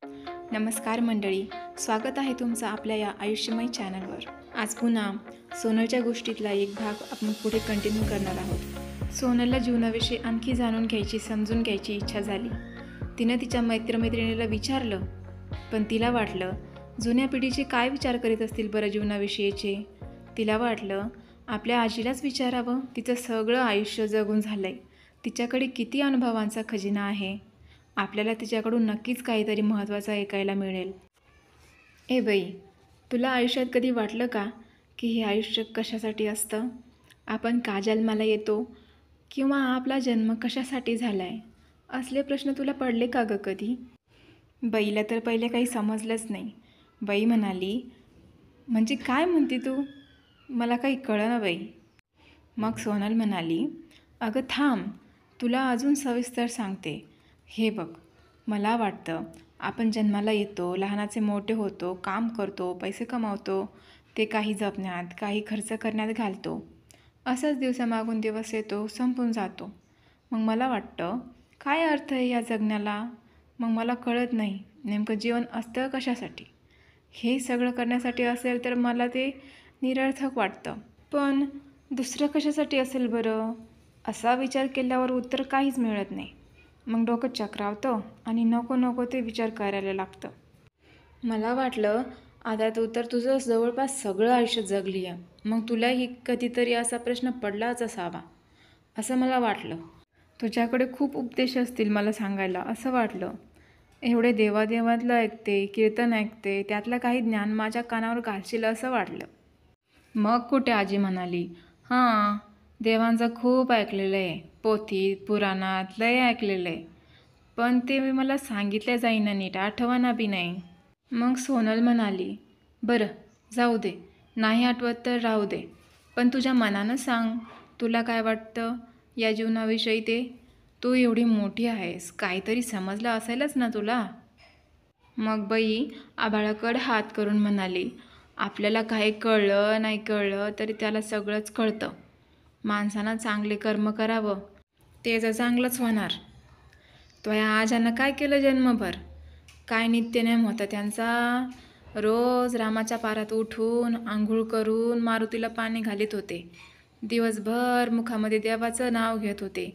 नमस्कार मंडळी, स्वागत आहे तुमचं आपल्या या आयुष्यमय चॅनलवर। आज पुन्हा सोनलच्या गोष्टीतला एक भाग आपण पुढे कंटिन्यू करणार आहोत। सोनलला जीवनाविषयी आणखी जाणून घ्यायची, समजून घ्यायची इच्छा झाली। तिनं तिच्या मैत्रिणीला विचारलं, पण तिला वाटलं जुन्या पिढीचे काय विचार करीत असतील बरं जीवनाविषयीचे। तिला वाटलं आपल्या आजीलाच विचारावं, तिचं सगळं आयुष्य जगून झालंय, तिच्याकडे किती अनुभवांचा खजिना आहे, आपल्याला तिच्याकडून नक्कीच काहीतरी महत्त्वाचं ऐकायला मिळेल। ए बाई, तुला आयुष्यात कधी वाटलं का की हे आयुष्य कशासाठी असतं? आपण का जन्माला येतो किंवा आपला जन्म कशासाठी झाला आहे, असले प्रश्न तुला पडले का गं कधी? बाईला तर पहिले काही समजलंच नाही। बाई म्हणाली, म्हणजे काय म्हणते तू? मला काही कळेना बाई। मग सोनल म्हणाली, अगं थांब, तुला अजून सविस्तर सांगते। हे बघ, मला वाटतं आपण जन्माला येतो, लहानाचे मोठे होतो, काम करतो, पैसे कमावतो, ते काही जपण्यात, काही खर्च करण्यात घालतो। असंच दिवसामागून दिवस येतो, संपून जातो। मग मला वाटतं काय अर्थ आहे या जगण्याला? मग मला कळत नाही नेमकं जीवन असतं कशासाठी। हे सगळं करण्यासाठी असेल तर मला ते निरर्थक वाटतं, पण दुसरं कशासाठी असेल बरं? असा विचार केल्यावर उत्तर काहीच मिळत नाही। मग डोकं चक्रावतं आणि नको नको ते विचार करायला लागतं। मला वाटलं आता तू तर तुझं जवळपास सगळं आयुष्य जगली आहे, मग तुलाही कधीतरी असा प्रश्न पडलाच असावा असं मला वाटलं। तुझ्याकडे खूप उपदेश असतील मला सांगायला असं वाटलं। एवढे देवादेवातलं ऐकते, कीर्तन ऐकते, त्यातलं काही ज्ञान माझ्या कानावर घालशील असं वाटलं। मग कुठे आजी म्हणाली, हां, देवांचं खूप ऐकलेलं आहे, पोथीत पुराणात लय ऐकलेलं आहे, पण ते मला सांगितलं जाईना, नीट आठवना बी नाही। मग सोनल म्हणाली, बरं जाऊ दे, नाही आठवत तर राहू दे, पण तुझ्या मनानं सांग, तुला काय वाटतं या जीवनाविषयी ते? तू एवढी मोठी आहेस, काहीतरी समजलं असेलच ना तुला? मग बाई आभाळाकडे हात करून म्हणाली, आपल्याला काही कळलं नाही कळलं तरी त्याला सगळंच कळतं। माणसानं चांगले कर्म करावं, तेच चांगलंच होणार। तो या आजानं काय केलं जन्मभर? काय नित्यनेम होता त्यांचा? रोज रामाच्या पारात उठून आंघोळ करून मारुतीला पाणी घालीत होते, दिवसभर मुखामध्ये देवाचं नाव घेत होते,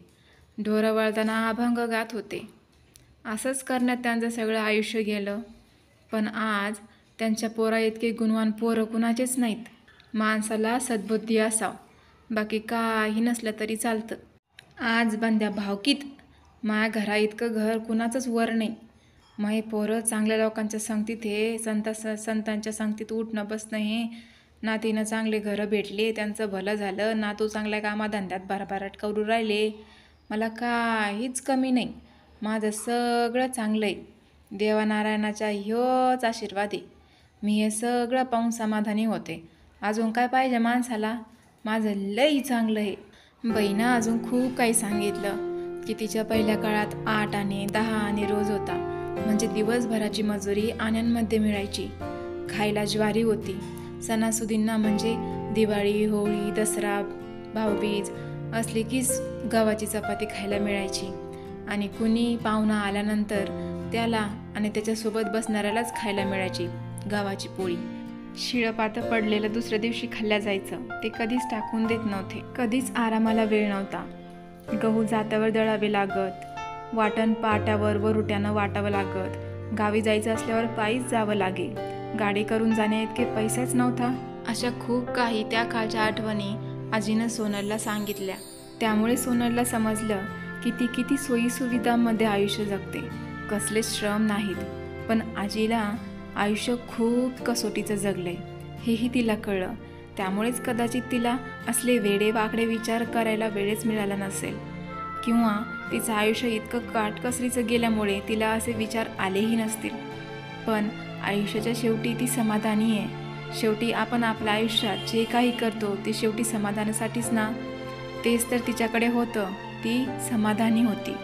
ढोरं वळताना अभंग गात होते। असंच करण्यात त्यांचं सगळं आयुष्य गेलं। पण आज त्यांच्या पोरा इतके गुणवान पोरं कुणाचेच नाहीत। माणसाला सद्बुद्धी असावं, बाकी काही नसलं तरी चालतं। आज बंद्या भावकीत माझ्या घरा इतकं घर कुणाचंच वर नाही। मग पोरं चांगल्या लोकांच्या संगतीत, हे संतांच्या संगतीत उठणं बसणं, हे नातीनं चांगले घरं भेटले, त्यांचं भलं झालं, नातू चांगल्या कामाधंद्यात भरभराट करू राहिले, मला काहीच कमी नाही, माझं सगळं चांगलं आहे, देवानारायणाचा ह्योच आशीर्वाद आहे, मी हे सगळं पाहून समाधानी होते। अजून काय पाहिजे माणसाला? माझं लई चांगलं आहे। बाईनं अजून खूप काही सांगितलं की तिच्या पहिल्या काळात 8 आणे 10 आणे रोज होता, म्हणजे दिवसभराची मजुरी आण्यांमध्ये मिळायची। खायला ज्वारी होती, सणासुदींना म्हणजे दिवाळी, होळी, दसरा, भाऊबीज असली कीच गव्हाची चपाती खायला मिळायची, आणि कुणी पाहुणा आल्यानंतर त्याला आणि त्याच्यासोबत बसणाऱ्यालाच खायला मिळायची गव्हाची पोळी। शिळपातं पडलेलं दुसऱ्या दिवशी खाल्ल्या जायचं, ते कधीच टाकून देत नव्हते। कधीच आरामाला वेळ नव्हता। गहू जात्यावर दळावे लागत, वाटण पाट्यावर वरुट्यानं वाटावं लागत, गावी जायचं असल्यावर पायीच जावं लागे, गाडी करून जाण्या इतके पैसेच नव्हता। अशा खूप काही त्या काळच्या आठवणी आजीनं सोनलला सांगितल्या। त्यामुळे सोनलला समजलं की ती किती सोयीसुविधांमध्ये आयुष्य जगते, कसलेच श्रम नाहीत, पण आजीला आयुष्य खूप कसोटीचं जगलंय हेही तिला कळलं। त्यामुळेच कदाचित तिला असले वेडेवाकडे विचार करायला वेळच मिळाला नसेल, किंवा तिचं आयुष्य इतकं काटकसरीचं गेल्यामुळे तिला असे विचार आलेही नसतील। पण आयुष्याच्या शेवटी ती समाधानी आहे। शेवटी आपण आपल्या आयुष्यात जे काही करतो ते शेवटी समाधानासाठीच ना, तेच तर तिच्याकडे होतं, ती समाधानी होती।